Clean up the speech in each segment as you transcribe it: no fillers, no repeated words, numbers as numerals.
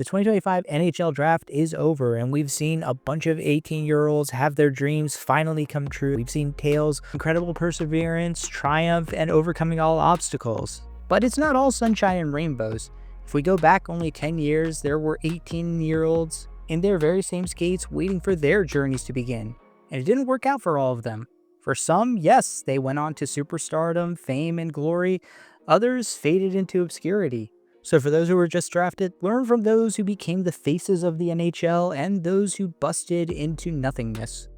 The 2025 NHL draft is over, and we've seen a bunch of 18-year-olds have their dreams finally come true. We've seen tales of incredible perseverance, triumph, and overcoming all obstacles. But it's not all sunshine and rainbows. If we go back only 10 years, there were 18-year-olds in their very same skates waiting for their journeys to begin. And it didn't work out for all of them. For some, yes, they went on to superstardom, fame, and glory. Others faded into obscurity. So for those who were just drafted, learn from those who became the faces of the NHL and those who busted into nothingness.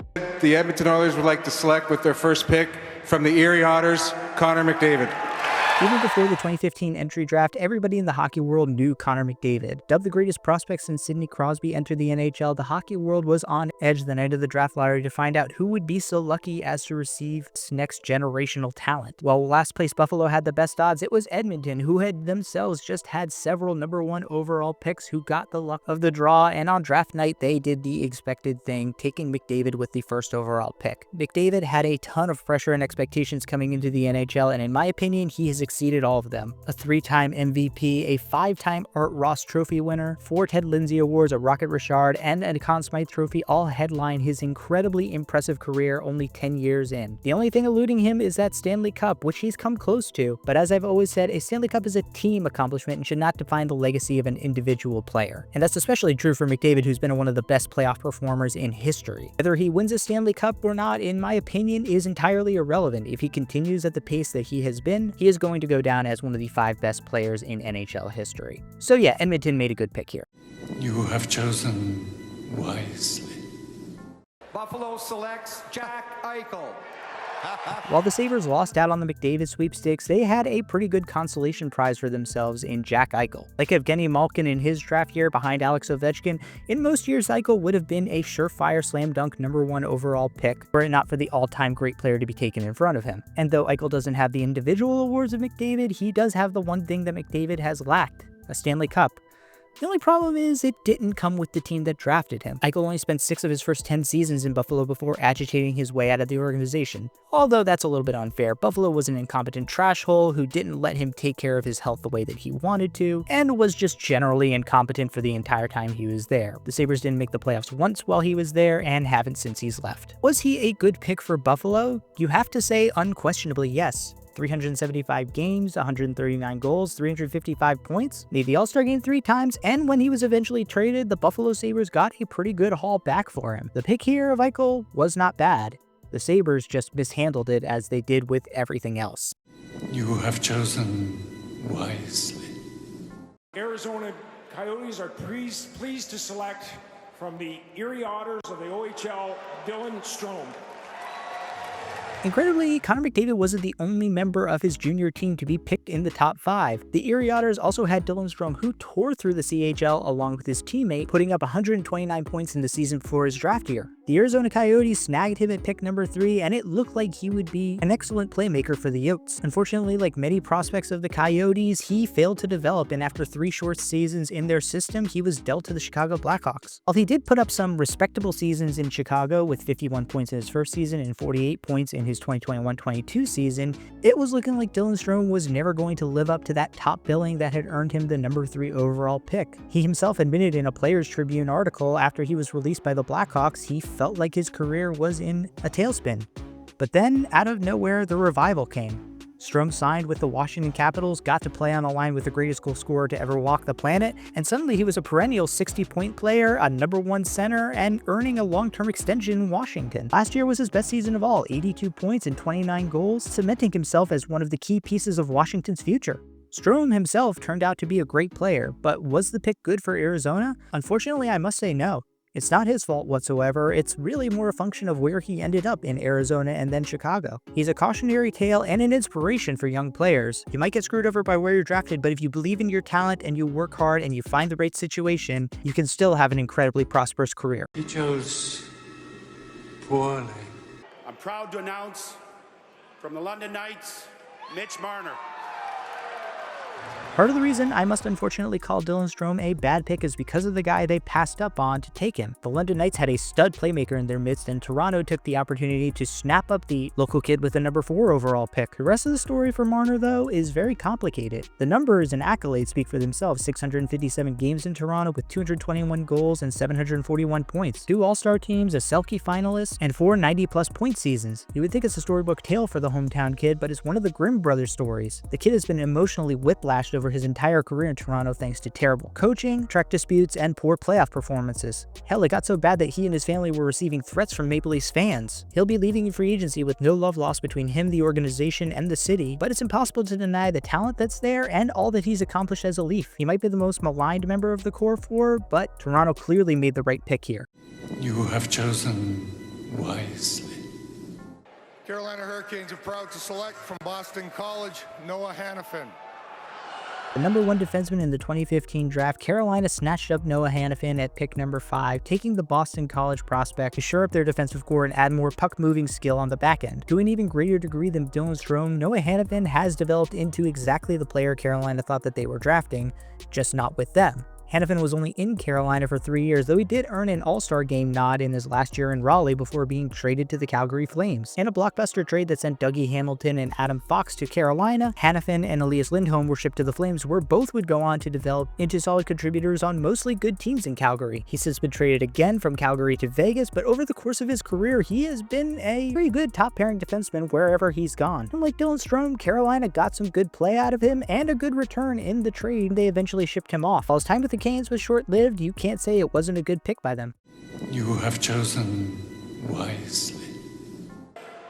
The Edmonton Oilers would like to select with their first pick from the Erie Otters, Connor McDavid. Even before the 2015 entry draft, everybody in the hockey world knew Connor McDavid. Dubbed the greatest prospect since Sidney Crosby entered the NHL, the hockey world was on edge the night of the draft lottery to find out who would be so lucky as to receive this next generational talent. While last place Buffalo had the best odds, it was Edmonton, who had themselves just had several #1 overall picks who got the luck of the draw, and on draft night they did the expected thing, taking McDavid with the first overall pick. McDavid had a ton of pressure and expectations coming into the NHL, and in my opinion, he has exceeded all of them. A 3-time MVP, a 5-time Art Ross Trophy winner, 4 Ted Lindsay Awards, a Rocket Richard, and a Conn Smythe Trophy all headline his incredibly impressive career only 10 years in. The only thing eluding him is that Stanley Cup, which he's come close to, but as I've always said, a Stanley Cup is a team accomplishment and should not define the legacy of an individual player. And that's especially true for McDavid, who's been one of the best playoff performers in history. Whether he wins a Stanley Cup or not, in my opinion, is entirely irrelevant. If he continues at the pace that he has been, he is going to go down as one of the 5 best players in NHL history. So yeah, Edmonton made a good pick here. You have chosen wisely. Buffalo selects Jack Eichel. While the Sabres lost out on the McDavid sweepstakes, they had a pretty good consolation prize for themselves in Jack Eichel. Like Yevgeni Malkin in his draft year behind Alex Ovechkin, in most years Eichel would have been a surefire slam dunk #1 overall pick, were it not for the all-time great player to be taken in front of him. And though Eichel doesn't have the individual awards of McDavid, he does have the one thing that McDavid has lacked, a Stanley Cup. The only problem is it didn't come with the team that drafted him. Eichel only spent 6 of his first 10 seasons in Buffalo before agitating his way out of the organization. Although that's a little bit unfair, Buffalo was an incompetent trash hole who didn't let him take care of his health the way that he wanted to, and was just generally incompetent for the entire time he was there. The Sabres didn't make the playoffs once while he was there, and haven't since he's left. Was he a good pick for Buffalo? You have to say unquestionably yes. 375 games, 139 goals, 355 points, made the All-Star game 3 times, and when he was eventually traded, the Buffalo Sabres got a pretty good haul back for him. The pick here of Eichel was not bad. The Sabres just mishandled it as they did with everything else. You have chosen wisely. Arizona Coyotes are pleased to select from the Erie Otters of the OHL, Dylan Strome. Incredibly, Connor McDavid wasn't the only member of his junior team to be picked in the top 5. The Erie Otters also had Dylan Strome, who tore through the CHL along with his teammate, putting up 129 points in the season before his draft year. The Arizona Coyotes snagged him at pick number 3, and it looked like he would be an excellent playmaker for the Yotes. Unfortunately, like many prospects of the Coyotes, he failed to develop, and after 3 short seasons in their system, he was dealt to the Chicago Blackhawks. While he did put up some respectable seasons in Chicago with 51 points in his first season and 48 points in his 2021-22 season, it was looking like Dylan Strome was never going to live up to that top billing that had earned him the number 3 overall pick. He himself admitted in a Players Tribune article after he was released by the Blackhawks, he felt like his career was in a tailspin. But then, out of nowhere, the revival came. Strome signed with the Washington Capitals, got to play on a line with the greatest goal scorer to ever walk the planet, and suddenly he was a perennial 60-point player, a #1 center, and earning a long-term extension in Washington. Last year was his best season of all, 82 points and 29 goals, cementing himself as one of the key pieces of Washington's future. Strome himself turned out to be a great player, but was the pick good for Arizona? Unfortunately, I must say no. It's not his fault whatsoever, it's really more a function of where he ended up in Arizona and then Chicago. He's a cautionary tale and an inspiration for young players. You might get screwed over by where you're drafted, but if you believe in your talent and you work hard and you find the right situation, you can still have an incredibly prosperous career. You chose poorly. I'm proud to announce from the London Knights, Mitch Marner. Part of the reason I must unfortunately call Dylan Strome a bad pick is because of the guy they passed up on to take him. The London Knights had a stud playmaker in their midst, and Toronto took the opportunity to snap up the local kid with a number 4 overall pick. The rest of the story for Marner, though, is very complicated. The numbers and accolades speak for themselves: 657 games in Toronto with 221 goals and 741 points, 2 All-Star teams, a Selke finalist, and 4 90-plus point seasons. You would think it's a storybook tale for the hometown kid, but it's one of the Grimm brothers stories. The kid has been emotionally whiplashed over his entire career in Toronto thanks to terrible coaching, track disputes, and poor playoff performances. Hell, it got so bad that he and his family were receiving threats from Maple Leafs fans. He'll be leaving in free agency with no love lost between him, the organization, and the city, but it's impossible to deny the talent that's there and all that he's accomplished as a Leaf. He might be the most maligned member of the core 4, but Toronto clearly made the right pick here. You have chosen wisely. Carolina Hurricanes are proud to select from Boston College, Noah Hanifin. The number 1 defenseman in the 2015 draft, Carolina snatched up Noah Hanifin at pick number 5, taking the Boston College prospect to shore up their defensive core and add more puck-moving skill on the back end. To an even greater degree than Dylan Strome, Noah Hanifin has developed into exactly the player Carolina thought that they were drafting, just not with them. Hanifin was only in Carolina for 3 years, though he did earn an All-Star game nod in his last year in Raleigh before being traded to the Calgary Flames. In a blockbuster trade that sent Dougie Hamilton and Adam Fox to Carolina, Hanifin and Elias Lindholm were shipped to the Flames, where both would go on to develop into solid contributors on mostly good teams in Calgary. He's since been traded again from Calgary to Vegas, but over the course of his career, he has been a pretty good top-pairing defenseman wherever he's gone. Unlike Dylan Strome, Carolina got some good play out of him and a good return in the trade. They eventually shipped him off. While his time with the Canes was short-lived, you can't say it wasn't a good pick by them. You have chosen wisely.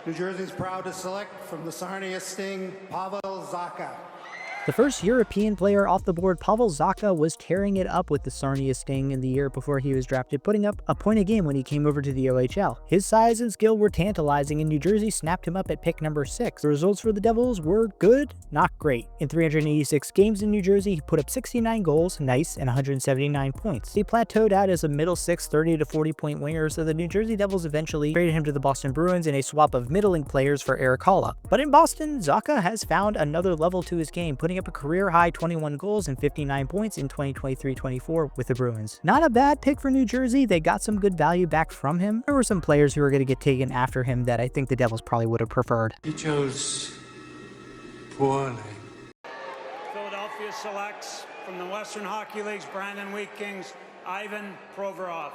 New Jersey is proud to select from the Sarnia Sting, Pavel Zacha. The first European player off the board, Pavel Zacha, was tearing it up with the Sarnia Sting in the year before he was drafted, putting up a point a game when he came over to the OHL. His size and skill were tantalizing, and New Jersey snapped him up at pick number 6. The results for the Devils were good, not great. In 386 games in New Jersey, he put up 69 goals, nice, and 179 points. He plateaued out as a middle 6, 30 to 40 point winger, so the New Jersey Devils eventually traded him to the Boston Bruins in a swap of middling players for Eric Haula. But in Boston, Zacha has found another level to his game, putting up a career-high 21 goals and 59 points in 2023-24 with the Bruins. Not a bad pick for New Jersey. They got some good value back from him. There were some players who were going to get taken after him that I think the Devils probably would have preferred. You chose poorly. Philadelphia selects from the Western Hockey League's Brandon Wheat Kings, Ivan Provorov.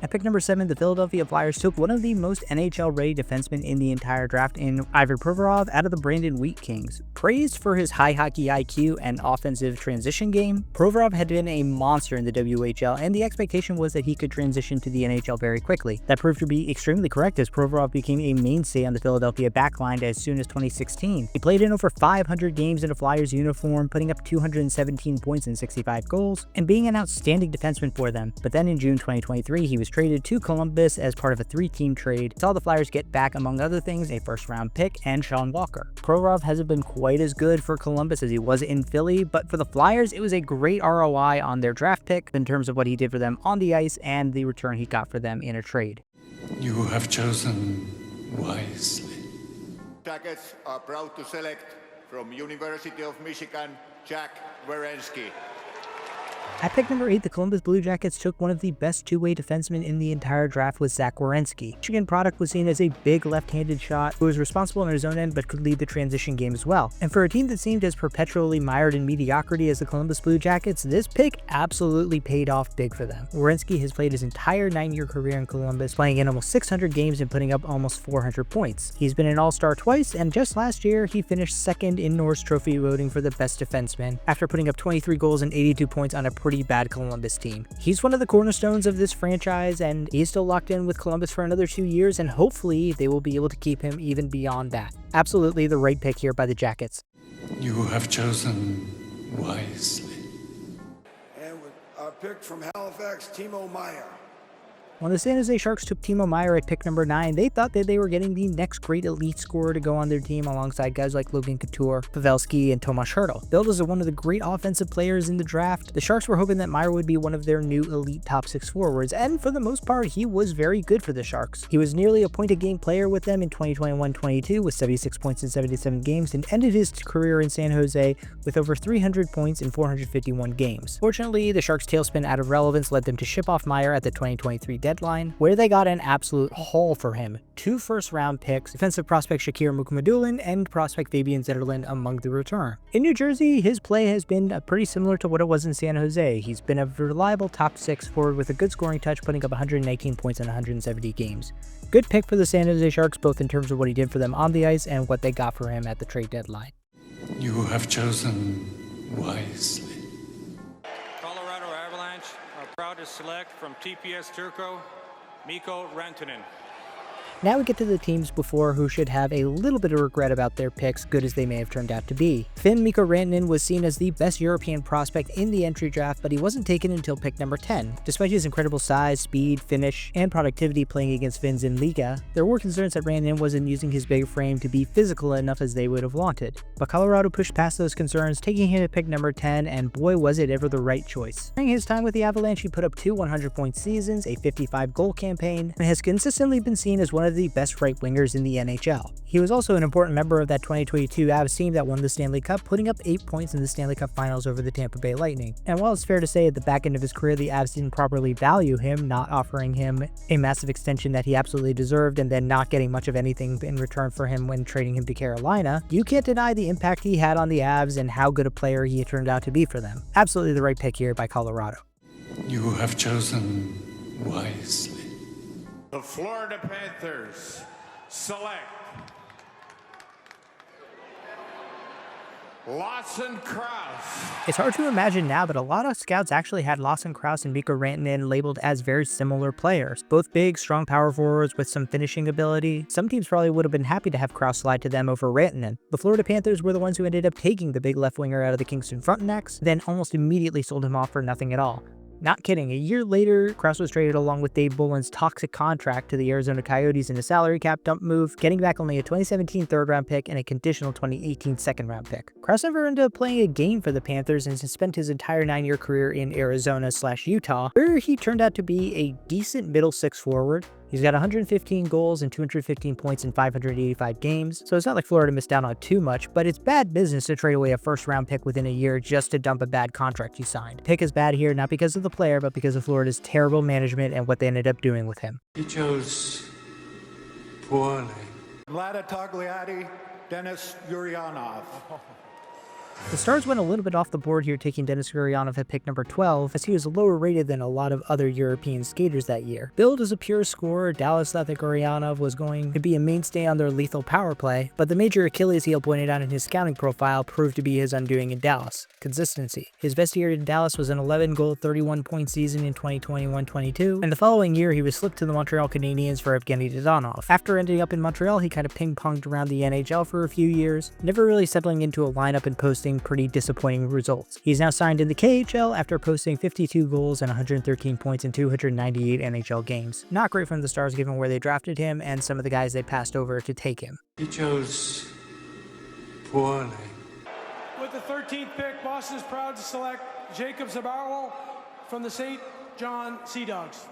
At pick number 7, the Philadelphia Flyers took one of the most NHL-ready defensemen in the entire draft in Ivan Provorov out of the Brandon Wheat Kings. Praised for his high hockey IQ and offensive transition game, Provorov had been a monster in the WHL, and the expectation was that he could transition to the NHL very quickly. That proved to be extremely correct, as Provorov became a mainstay on the Philadelphia backline as soon as 2016. He played in over 500 games in a Flyers uniform, putting up 217 points and 65 goals, and being an outstanding defenseman for them. But then in June 2023, he was traded to Columbus as part of a 3-team trade. Saw the Flyers get back, among other things, a first-round pick and Sean Walker. Provorov hasn't been quite as good for Columbus as he was in Philly, but for the Flyers, it was a great ROI on their draft pick in terms of what he did for them on the ice and the return he got for them in a trade. You have chosen wisely. Jackets are proud to select from University of Michigan, Jack Werenski. At pick number 8, the Columbus Blue Jackets took one of the best two-way defensemen in the entire draft with Zach Werenski. Michigan product was seen as a big left-handed shot who was responsible in his own end but could lead the transition game as well. And for a team that seemed as perpetually mired in mediocrity as the Columbus Blue Jackets, this pick absolutely paid off big for them. Werenski has played his entire 9-year career in Columbus, playing in almost 600 games and putting up almost 400 points. He's been an All-Star twice, and just last year, he finished second in Norris Trophy voting for the best defenseman after putting up 23 goals and 82 points on a pretty bad Columbus team. He's one of the cornerstones of this franchise, and he's still locked in with Columbus for another 2 years, and hopefully they will be able to keep him even beyond that. Absolutely the right pick here by the Jackets. You have chosen wisely. And with our pick from Halifax, Timo Meier. When the San Jose Sharks took Timo Meier at pick number 9, they thought that they were getting the next great elite scorer to go on their team alongside guys like Logan Couture, Pavelski, and Tomas Hertl. Billed as one of the great offensive players in the draft, the Sharks were hoping that Meier would be one of their new elite top 6 forwards, and for the most part, he was very good for the Sharks. He was nearly a point-a-game player with them in 2021-22 with 76 points in 77 games and ended his career in San Jose with over 300 points in 451 games. Fortunately, the Sharks' tailspin out of relevance led them to ship off Meier at the 2023 deadline, where they got an absolute haul for him. 2 first-round picks, defensive prospect Shakir Mukhamadullin and prospect Fabian Zetterlund among the return. In New Jersey, his play has been pretty similar to what it was in San Jose. He's been a reliable top 6 forward with a good scoring touch, putting up 119 points in 170 games. Good pick for the San Jose Sharks, both in terms of what he did for them on the ice and what they got for him at the trade deadline. You have chosen wisely. Colorado Avalanche are proud to select from TPS Turku, Mikko Rantanen. Now we get to the teams before who should have a little bit of regret about their picks, good as they may have turned out to be. Finn Mikko Rantanen was seen as the best European prospect in the entry draft, but he wasn't taken until pick number 10. Despite his incredible size, speed, finish, and productivity playing against Finns in Liga, there were concerns that Rantanen wasn't using his big frame to be physical enough as they would have wanted. But Colorado pushed past those concerns, taking him at pick number 10, and boy was it ever the right choice. During his time with the Avalanche, he put up 2 100-point seasons, a 55-goal campaign, and has consistently been seen as one of the best right wingers in the NHL. He was also an important member of that 2022 Avs team that won the Stanley Cup, putting up 8 points in the Stanley Cup Finals over the Tampa Bay Lightning. And while it's fair to say at the back end of his career the Avs didn't properly value him, not offering him a massive extension that he absolutely deserved and then not getting much of anything in return for him when trading him to Carolina, you can't deny the impact he had on the Avs and how good a player he turned out to be for them. Absolutely the right pick here by Colorado. You have chosen wisely. The Florida Panthers select Lawson Crouse. It's hard to imagine now, but a lot of scouts actually had Lawson Crouse and Mikko Rantanen labeled as very similar players. Both big, strong power forwards with some finishing ability. Some teams probably would have been happy to have Crouse slide to them over Rantanen. The Florida Panthers were the ones who ended up taking the big left winger out of the Kingston Frontenacs, then almost immediately sold him off for nothing at all. Not kidding, a year later, Crouse was traded along with Dave Bullen's toxic contract to the Arizona Coyotes in a salary cap dump move, getting back only a 2017 third-round pick and a conditional 2018 second-round pick. Crouse never ended up playing a game for the Panthers and has spent his entire 9-year career in Arizona/Utah, where he turned out to be a decent middle 6 forward. He's got 115 goals and 215 points in 585 games, so it's not like Florida missed out on too much, but it's bad business to trade away a first-round pick within a year just to dump a bad contract you signed. Pick is bad here not because of the player, but because of Florida's terrible management and what they ended up doing with him. You chose poorly. Vlada Tagliati, Denis Gurianov. The Stars went a little bit off the board here, taking Denis Gurianov at pick number 12, as he was lower rated than a lot of other European skaters that year. Billed as a pure scorer, Dallas thought that Gurianov was going to be a mainstay on their lethal power play, but the major Achilles heel pointed out in his scouting profile proved to be his undoing in Dallas: consistency. His best year in Dallas was an 11-goal, 31-point season in 2021-22, and the following year he was flipped to the Montreal Canadiens for Yevgeni Kuznetsov. After ending up in Montreal, he kind of ping-ponged around the NHL for a few years, never really settling into a lineup and posting pretty disappointing results. He's now signed in the KHL after posting 52 goals and 113 points in 298 NHL games. Not great from the Stars given where they drafted him and some of the guys they passed over to take him. You chose poorly. With the 13th pick, Boston is proud to select Jakob Larson from the St. John Sea Dogs.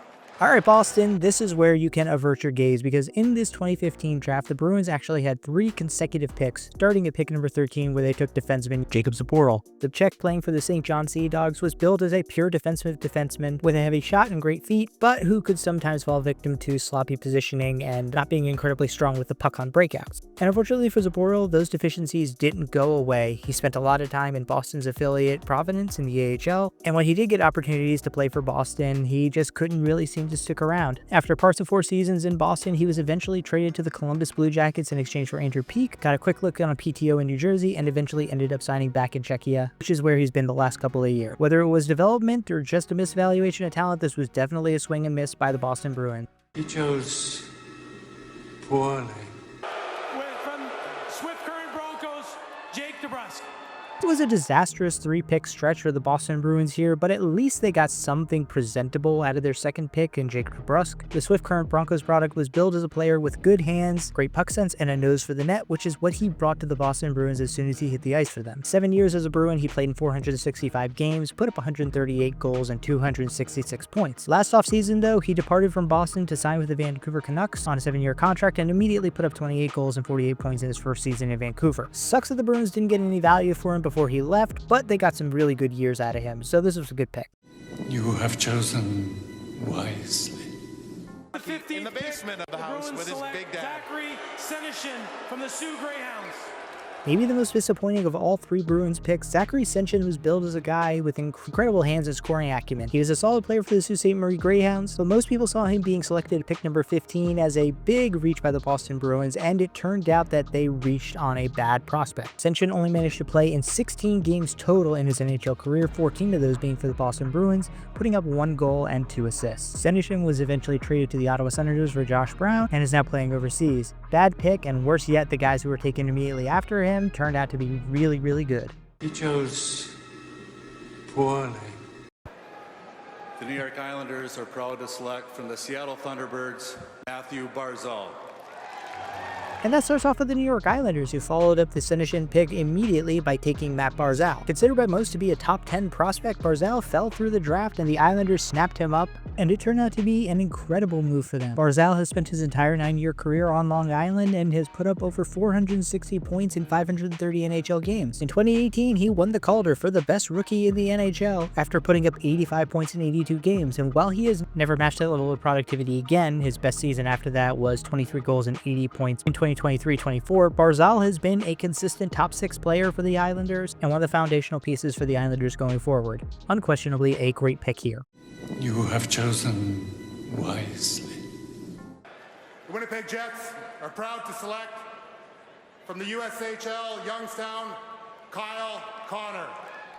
Alright Boston, this is where you can avert your gaze, because in this 2015 draft, the Bruins actually had 3 consecutive picks, starting at pick number 13 where they took defenseman Jakub Zboril. The Czech playing for the St. John Sea Dogs was billed as a pure defensive defenseman with a heavy shot and great feet, but who could sometimes fall victim to sloppy positioning and not being incredibly strong with the puck on breakouts. And unfortunately for Zboril, those deficiencies didn't go away. He spent a lot of time in Boston's affiliate Providence in the AHL, and when he did get opportunities to play for Boston, he just couldn't really seem to stick around. After parts of 4 seasons in Boston, he was eventually traded to the Columbus Blue Jackets in exchange for Andrew Peeke, got a quick look on a PTO in New Jersey, and eventually ended up signing back in Czechia, which is where he's been the last couple of years. Whether it was development or just a misvaluation of talent, this was definitely a swing and miss by the Boston Bruins. You chose poorly. From Swift Current Broncos, Jake DeBrusk. It was a disastrous 3-pick stretch for the Boston Bruins here, but at least they got something presentable out of their second pick in Jakob Larson. The Swift Current Broncos product was billed as a player with good hands, great puck sense, and a nose for the net, which is what he brought to the Boston Bruins as soon as he hit the ice for them. 7 years as a Bruin, he played in 465 games, put up 138 goals and 266 points. Last offseason, though, he departed from Boston to sign with the Vancouver Canucks on a 7-year contract and immediately put up 28 goals and 48 points in his first season in Vancouver. Sucks that the Bruins didn't get any value for him before he left, but they got some really good years out of him, so this was a good pick. You have chosen wisely. In the basement of the house with his big dad. Zachary Senyshyn from the Sioux Greyhounds. Maybe the most disappointing of all 3 Bruins picks, Zachary Senyshyn was billed as a guy with incredible hands and scoring acumen. He was a solid player for the Sault Ste. Marie Greyhounds, but most people saw him being selected at pick number 15 as a big reach by the Boston Bruins, and it turned out that they reached on a bad prospect. Senyshyn only managed to play in 16 games total in his NHL career, 14 of those being for the Boston Bruins, putting up 1 goal and 2 assists. Senyshyn was eventually traded to the Ottawa Senators for Josh Brown and is now playing overseas. Bad pick, and worse yet, the guys who were taken immediately after him turned out to be really, really good. He chose poorly. The New York Islanders are proud to select from the Seattle Thunderbirds, Matthew Barzal. And that starts off with the New York Islanders, who followed up the Senyshyn pick immediately by taking Matt Barzal. Considered by most to be a top 10 prospect, Barzal fell through the draft and the Islanders snapped him up, and it turned out to be an incredible move for them. Barzal has spent his entire 9-year career on Long Island and has put up over 460 points in 530 NHL games. In 2018, he won the Calder for the best rookie in the NHL after putting up 85 points in 82 games, and while he has never matched that level of productivity again, his best season after that was 23 goals and 80 points in 2023-24, Barzal has been a consistent top 6 player for the Islanders and one of the foundational pieces for the Islanders going forward. Unquestionably a great pick here. You have chosen wisely. The Winnipeg Jets are proud to select from the USHL Youngstown, Kyle Connor.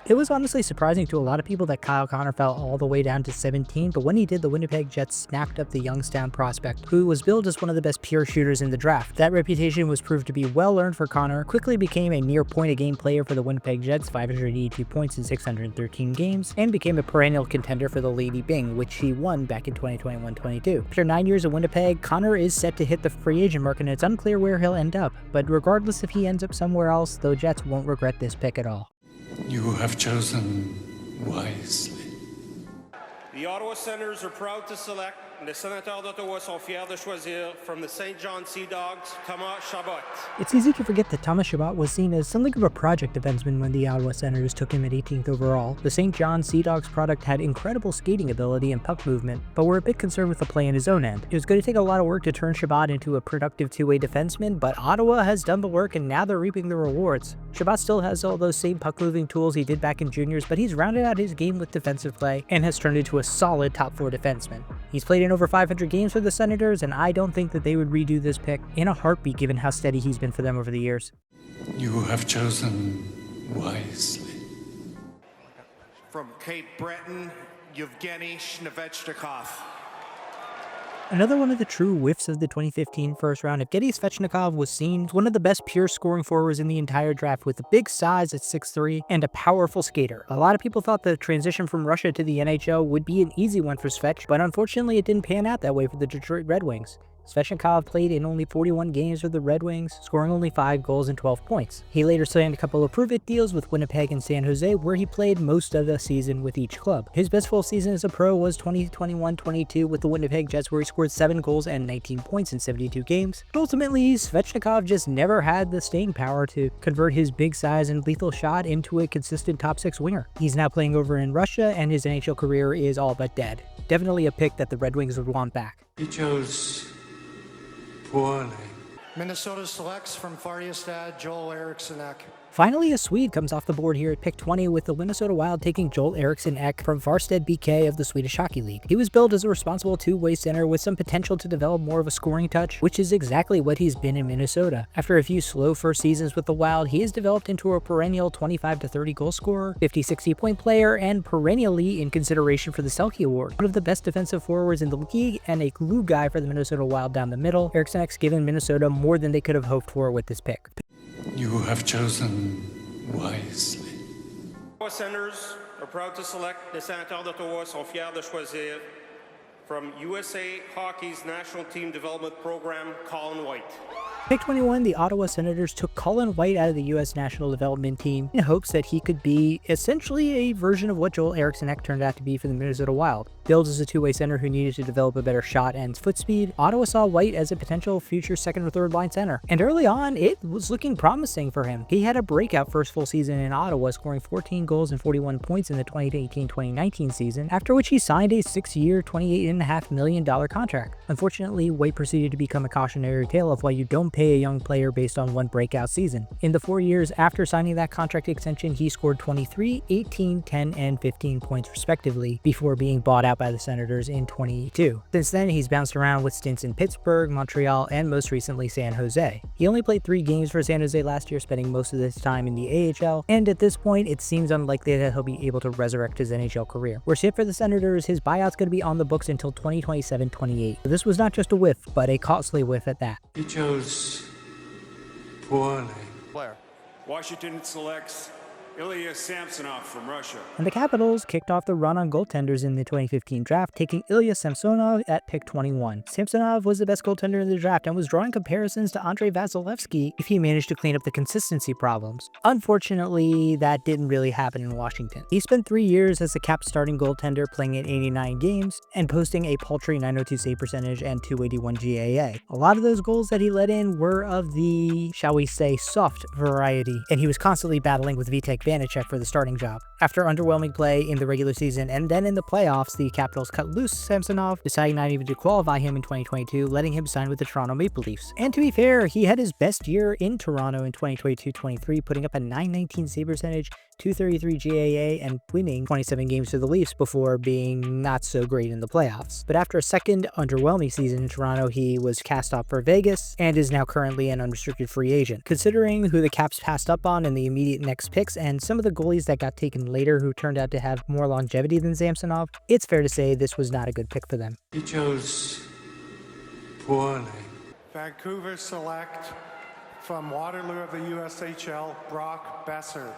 It was honestly surprising to a lot of people that Kyle Connor fell all the way down to 17, but when he did, the Winnipeg Jets snapped up the Youngstown prospect, who was billed as one of the best pure shooters in the draft. That reputation was proved to be well earned for Connor, quickly became a near point-a-game player for the Winnipeg Jets, 582 points in 613 games, and became a perennial contender for the Lady Byng, which he won back in 2021-22. After 9 years of Winnipeg, Connor is set to hit the free agent market, and it's unclear where he'll end up, but regardless if he ends up somewhere else, the Jets won't regret this pick at all. You have chosen wisely. The Ottawa Senators are proud to select, les Sénateurs d'Ottawa sont fiers de choisir from the St. John Sea Dogs, Thomas Chabot. It's easy to forget that Thomas Chabot was seen as something of a project defenseman when the Ottawa Senators took him at 18th overall. The St. John Sea Dogs product had incredible skating ability and puck movement, but were a bit concerned with the play in his own end. It was going to take a lot of work to turn Chabot into a productive two-way defenseman, but Ottawa has done the work and now they're reaping the rewards. Chabot still has all those same puck-moving tools he did back in juniors, but he's rounded out his game with defensive play and has turned into a solid top-4 defenseman. He's played in over 500 games for the Senators, and I don't think that they would redo this pick in a heartbeat given how steady he's been for them over the years. You have chosen wisely. From Cape Breton, Yevgeni Kuznetsov. Another one of the true whiffs of the 2015 first round, Yevgeni Kuznetsov was seen as one of the best pure scoring forwards in the entire draft with a big size at 6'3" and a powerful skater. A lot of people thought the transition from Russia to the NHL would be an easy one for Svech, but unfortunately it didn't pan out that way for the Detroit Red Wings. Svechnikov played in only 41 games for the Red Wings, scoring only 5 goals and 12 points. He later signed a couple of prove-it deals with Winnipeg and San Jose, where he played most of the season with each club. His best full season as a pro was 2021-22 with the Winnipeg Jets, where he scored 7 goals and 19 points in 72 games. But ultimately, Svechnikov just never had the staying power to convert his big size and lethal shot into a consistent top 6 winger. He's now playing over in Russia, and his NHL career is all but dead. Definitely a pick that the Red Wings would want back. He chose poorly. Minnesota selects from Färjestad, Joel Eriksson Ek. Finally, a Swede comes off the board here at pick 20 with the Minnesota Wild taking Joel Eriksson Ek from Farsted BK of the Swedish Hockey League. He was billed as a responsible two-way center with some potential to develop more of a scoring touch, which is exactly what he's been in Minnesota. After a few slow first seasons with the Wild, he has developed into a perennial 25 to 30 goal scorer, 50-60 point player, and perennially in consideration for the Selke Award. One of the best defensive forwards in the league and a glue guy for the Minnesota Wild down the middle, Eriksson Ek's given Minnesota more than they could have hoped for with this pick. You have chosen wisely. Ottawa Senators are proud to select, les sénateurs d'Ottawa sont fiers de choisir, from USA Hockey's National Team Development Program, Colin White. Pick 21, the Ottawa Senators took Colin White out of the U.S. National Development Team in hopes that he could be essentially a version of what Joel Eriksson Ek turned out to be for the Minnesota Wild. Billed as a two-way center who needed to develop a better shot and foot speed, Ottawa saw White as a potential future second or third line center. And early on, it was looking promising for him. He had a breakout first full season in Ottawa, scoring 14 goals and 41 points in the 2018-2019 season, after which he signed a 6-year, $28.5 million contract. Unfortunately, White proceeded to become a cautionary tale of why you don't pay a young player based on one breakout season. In the 4 years after signing that contract extension, he scored 23, 18, 10, and 15 points respectively before being bought out by the Senators in 2022. Since then, he's bounced around with stints in Pittsburgh, Montreal, and most recently San Jose. He only played 3 games for San Jose last year, spending most of his time in the AHL, and at this point, it seems unlikely that he'll be able to resurrect his NHL career. Worse yet for the Senators, his buyout's going to be on the books until 2027-28. This was not just a whiff, but a costly whiff at that. He chose poorly. Blair. Washington selects Ilia Samsonov from Russia. And the Capitals kicked off the run on goaltenders in the 2015 draft, taking Ilia Samsonov at pick 21. Samsonov was the best goaltender in the draft and was drawing comparisons to Andrei Vasilevsky if he managed to clean up the consistency problems. Unfortunately, that didn't really happen in Washington. He spent 3 years as the Caps starting goaltender, playing in 89 games and posting a paltry .902 save percentage and .281 GAA. A lot of those goals that he let in were of the, shall we say, soft variety, and he was constantly battling with Vitek Vanacek for the starting job. After underwhelming play in the regular season and then in the playoffs, the Capitals cut loose Samsonov, deciding not even to qualify him in 2022, letting him sign with the Toronto Maple Leafs. And to be fair, he had his best year in Toronto in 2022-23, putting up a .919 save percentage, .233 GAA, and winning 27 games for the Leafs before being not so great in the playoffs. But after a second underwhelming season in Toronto, he was cast off for Vegas and is now currently an unrestricted free agent. Considering who the Caps passed up on in the immediate next picks and some of the goalies that got taken later who turned out to have more longevity than Samsonov, it's fair to say this was not a good pick for them. He chose poorly. Vancouver select from Waterloo of the USHL, Brock Besser.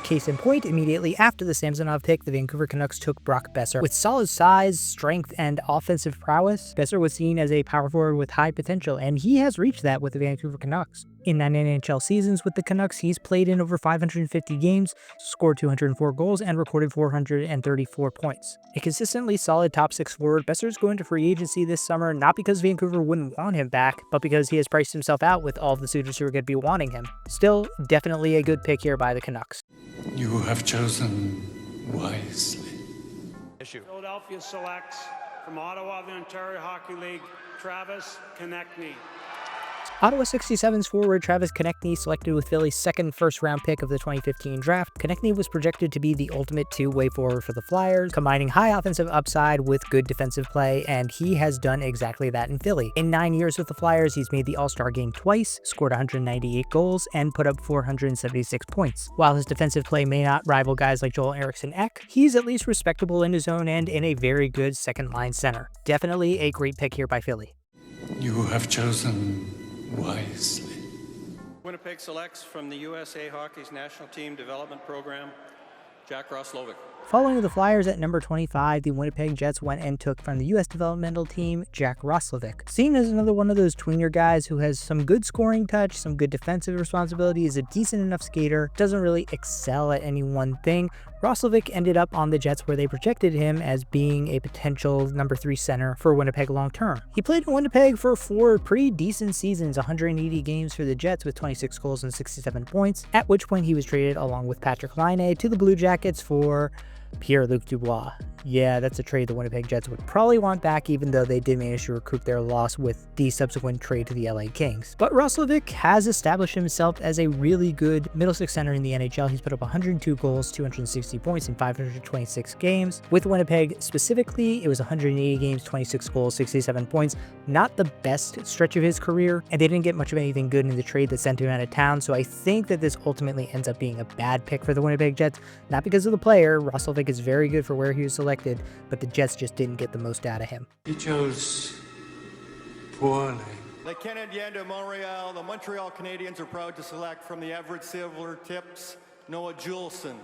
Case in point, immediately after the Samsonov pick, the Vancouver Canucks took Brock Besser. With solid size, strength, and offensive prowess, Besser was seen as a power forward with high potential, and he has reached that with the Vancouver Canucks. In 9 NHL seasons with the Canucks, he's played in over 550 games, scored 204 goals, and recorded 434 points. A consistently solid top 6 forward, Besser's going to free agency this summer, not because Vancouver wouldn't want him back, but because he has priced himself out with all of the suitors who are going to be wanting him. Still, definitely a good pick here by the Canucks. You have chosen wisely. Philadelphia selects from Ottawa, the Ontario Hockey League, Travis Konechny. Ottawa 67's forward Travis Konechny, selected with Philly's second first-round pick of the 2015 draft. Konechny was projected to be the ultimate two-way forward for the Flyers, combining high offensive upside with good defensive play, and he has done exactly that in Philly. In 9 years with the Flyers, he's made the All-Star game twice, scored 198 goals, and put up 476 points. While his defensive play may not rival guys like Joel Eriksson Ek, he's at least respectable in his own end and a very good second-line center. Definitely a great pick here by Philly. You have chosen wisely. Winnipeg selects from the USA Hockey's National Team Development Program, Jack Roslovic. Following the Flyers at number 25, the Winnipeg Jets went and took from the U.S. developmental team, Jack Roslovic. Seen as another one of those tweener guys who has some good scoring touch, some good defensive responsibility, is a decent enough skater, doesn't really excel at any one thing. Roslovic ended up on the Jets where they projected him as being a potential number 3 center for Winnipeg long term. He played in Winnipeg for 4 pretty decent seasons, 180 games for the Jets with 26 goals and 67 points, at which point he was traded along with Patrick Laine to the Blue Jackets for Pierre-Luc Dubois. Yeah, that's a trade the Winnipeg Jets would probably want back, even though they did manage to recoup their loss with the subsequent trade to the LA Kings. But Roslovic has established himself as a really good middle six center in the NHL. He's put up 102 goals, 260 points in 526 games. With Winnipeg specifically, it was 180 games, 26 goals, 67 points. Not the best stretch of his career, and they didn't get much of anything good in the trade that sent him out of town, so I think that this ultimately ends up being a bad pick for the Winnipeg Jets, not because of the player. Roslovic is very good for where he was selected, but the Jets just didn't get the most out of him. He chose poorly. The Canadiens de Montreal, the Montreal Canadiens are proud to select from the Everett Silver Tips, Noah Juleson.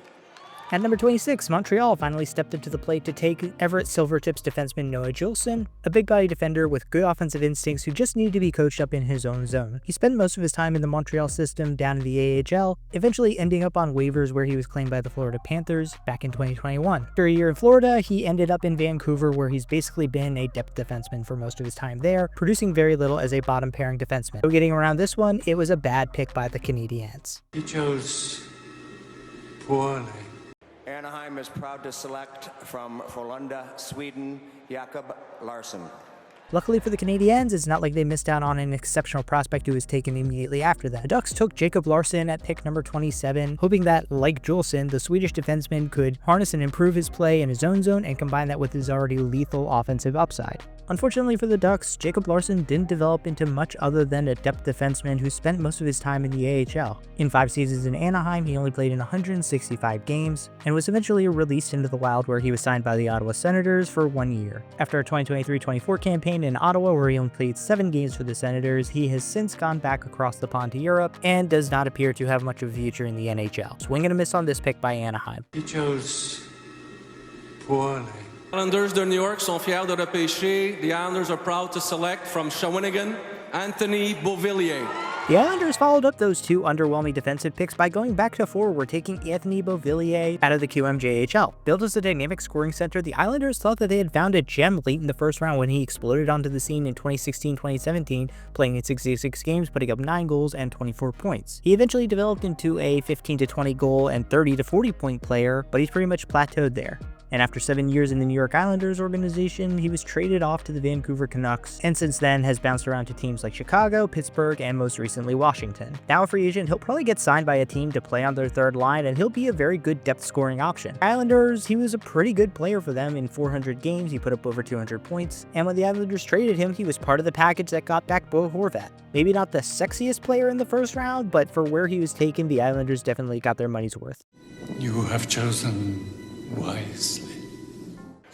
At number 26, Montreal finally stepped up to the plate to take Everett Silvertips defenseman Noah Juulsen, a big-body defender with good offensive instincts who just needed to be coached up in his own zone. He spent most of his time in the Montreal system down in the AHL, eventually ending up on waivers where he was claimed by the Florida Panthers back in 2021. After a year in Florida, he ended up in Vancouver, where he's basically been a depth defenseman for most of his time there, producing very little as a bottom-pairing defenseman. So getting around this one, it was a bad pick by the Canadiens. He chose poorly. Anaheim is proud to select from Frölunda, Sweden, Jakob Larson. Luckily for the Canadiens, it's not like they missed out on an exceptional prospect who was taken immediately after that. The Ducks took Jakob Larson at pick number 27, hoping that, like Juulsen, the Swedish defenseman could harness and improve his play in his own zone and combine that with his already lethal offensive upside. Unfortunately for the Ducks, Jakob Larson didn't develop into much other than a depth defenseman who spent most of his time in the AHL. In 5 seasons in Anaheim, he only played in 165 games, and was eventually released into the Wild, where he was signed by the Ottawa Senators for 1 year. After a 2023-24 campaign in Ottawa, where he only played 7 games for the Senators, he has since gone back across the pond to Europe, and does not appear to have much of a future in the NHL. Swing and a miss on this pick by Anaheim. He chose poorly. Islanders de New York sont fiers de repêcher. The Islanders are proud to select from Shawinigan, Anthony Beauvillier. The Islanders followed up those 2 underwhelming defensive picks by going back to forward, taking Anthony Beauvillier out of the QMJHL. Billed as a dynamic scoring center, the Islanders thought that they had found a gem late in the first round when he exploded onto the scene in 2016-2017, playing in 66 games, putting up 9 goals and 24 points. He eventually developed into a 15 to 20 goal and 30 to 40 point player, but he's pretty much plateaued there. And after 7 years in the New York Islanders organization, he was traded off to the Vancouver Canucks, and since then has bounced around to teams like Chicago, Pittsburgh, and most recently Washington. Now a free agent, he'll probably get signed by a team to play on their third line, and he'll be a very good depth scoring option. Islanders, he was a pretty good player for them. In 400 games, he put up over 200 points, and when the Islanders traded him, he was part of the package that got back Bo Horvat. Maybe not the sexiest player in the first round, but for where he was taken, the Islanders definitely got their money's worth. You have chosen wisely.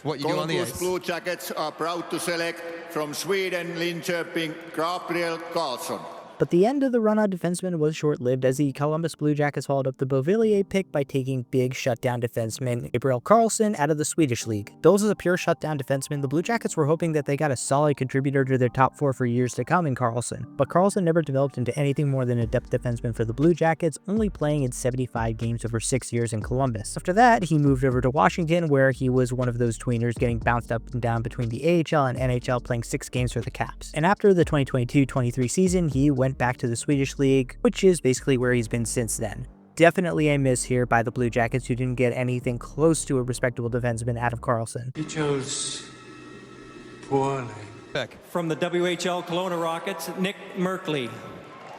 What you do on the Columbus ice. Blue Jackets are proud to select from Sweden, Linköping, Gabriel Carlson. But the end of the run on defensemen was short-lived, as the Columbus Blue Jackets followed up the Beauvillier pick by taking big shutdown defenseman Gabriel Carlson out of the Swedish league. Billed as a pure shutdown defenseman, the Blue Jackets were hoping that they got a solid contributor to their top 4 for years to come in Carlson. But Carlson never developed into anything more than a depth defenseman for the Blue Jackets, only playing in 75 games over 6 years in Columbus. After that, he moved over to Washington, where he was one of those tweeners getting bounced up and down between the AHL and NHL, playing 6 games for the Caps. And after the 2022-23 season, he went back to the Swedish league, which is basically where he's been since then. Definitely a miss here by the Blue Jackets, who didn't get anything close to a respectable defenseman out of Carlson. He chose poorly. From the WHL Kelowna Rockets, Nick Merkley.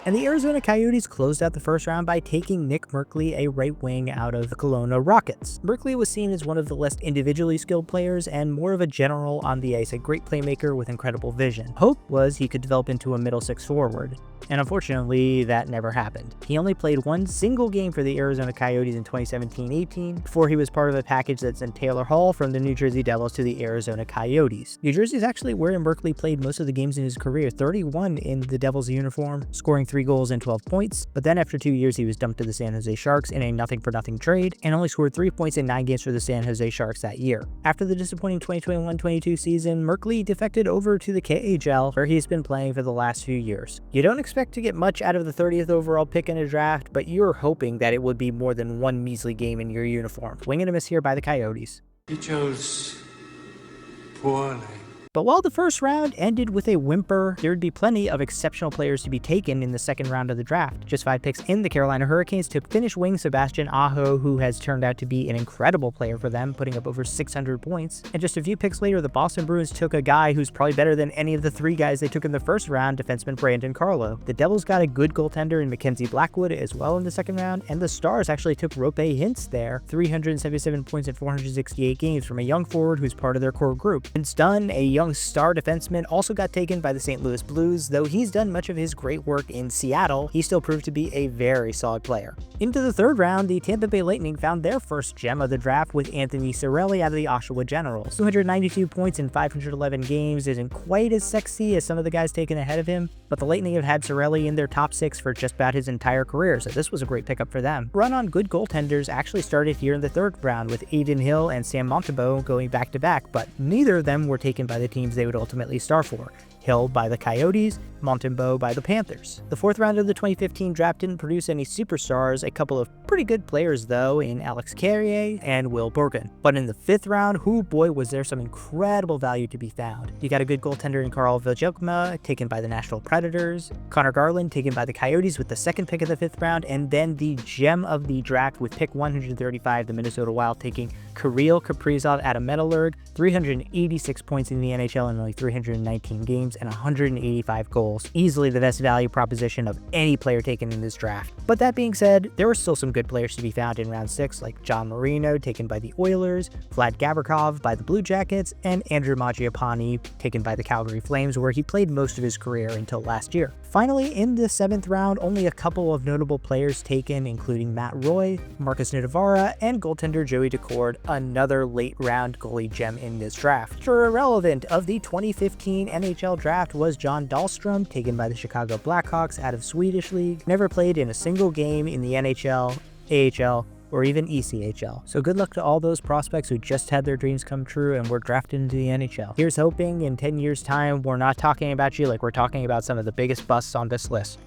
And the Arizona Coyotes closed out the first round by taking Nick Merkley, a right wing out of the Kelowna Rockets. Merkley was seen as one of the less individually skilled players and more of a general on the ice, a great playmaker with incredible vision. Hope was he could develop into a middle 6 forward, and unfortunately that never happened. He only played 1 single game for the Arizona Coyotes in 2017-18 before he was part of a package that sent Taylor Hall from the New Jersey Devils to the Arizona Coyotes. New Jersey is actually where Merkley played most of the games in his career, 31 in the Devils uniform, scoring 3 goals and 12 points, but then after 2 years he was dumped to the San Jose Sharks in a nothing-for-nothing trade, and only scored 3 points in 9 games for the San Jose Sharks that year. After the disappointing 2021-22 season, Merkley defected over to the KHL, where he's been playing for the last few years. You don't expect to get much out of the 30th overall pick in a draft, but you're hoping that it would be more than 1 measly game in your uniform. Swing and a miss here by the Coyotes. He chose poorly. But while the first round ended with a whimper, there would be plenty of exceptional players to be taken in the second round of the draft. Just 5 picks in, the Carolina Hurricanes took Finnish wing Sebastian Aho, who has turned out to be an incredible player for them, putting up over 600 points. And just a few picks later, the Boston Bruins took a guy who's probably better than any of the 3 guys they took in the first round, defenseman Brandon Carlo. The Devils got a good goaltender in Mackenzie Blackwood as well in the second round, and the Stars actually took Rope Hintz there, 377 points in 468 games from a young forward who's part of their core group. Vince Dunn, a young young star defenseman also got taken by the St. Louis Blues. Though he's done much of his great work in Seattle, he still proved to be a very solid player. Into the third round, the Tampa Bay Lightning found their first gem of the draft with Anthony Cirelli out of the Oshawa Generals. 292 points in 511 games isn't quite as sexy as some of the guys taken ahead of him, but the Lightning have had Cirelli in their top 6 for just about his entire career, so this was a great pickup for them. Run on good goaltenders actually started here in the third round, with Adin Hill and Sam Montembeault going back-to-back, but neither of them were taken by the teams they would ultimately star for. Hill by the Coyotes, Montembeault by the Panthers. The fourth round of the 2015 draft didn't produce any superstars, a couple of pretty good players though in Alex Carrier and Will Borgen. But in the fifth round, oh boy was there some incredible value to be found. You got a good goaltender in Carl Viljelma, taken by the Nashville Predators, Connor Garland taken by the Coyotes with the second pick of the fifth round, and then the gem of the draft with pick 135, the Minnesota Wild taking Kiril Kaprizov out of Metallurg, 386 points in the NHL in only 319 games and 185 goals. Easily the best value proposition of any player taken in this draft. But that being said, there were still some good players to be found in round 6, like John Marino taken by the Oilers, Vlad Gavrikov by the Blue Jackets, and Andrew Mangiapane taken by the Calgary Flames, where he played most of his career until last year. Finally, in the 7th round, only a couple of notable players taken, including Matt Roy, Marcus Nidavara, and goaltender Joey Daccord, another late round goalie gem in this draft. Sure, irrelevant of the 2015 NHL draft was John Dahlstrom, taken by the Chicago Blackhawks out of Swedish League. Never played in a single game in the NHL, AHL, or even ECHL. So good luck to all those prospects who just had their dreams come true and were drafted into the NHL. Here's hoping in 10 years' time we're not talking about you like we're talking about some of the biggest busts on this list.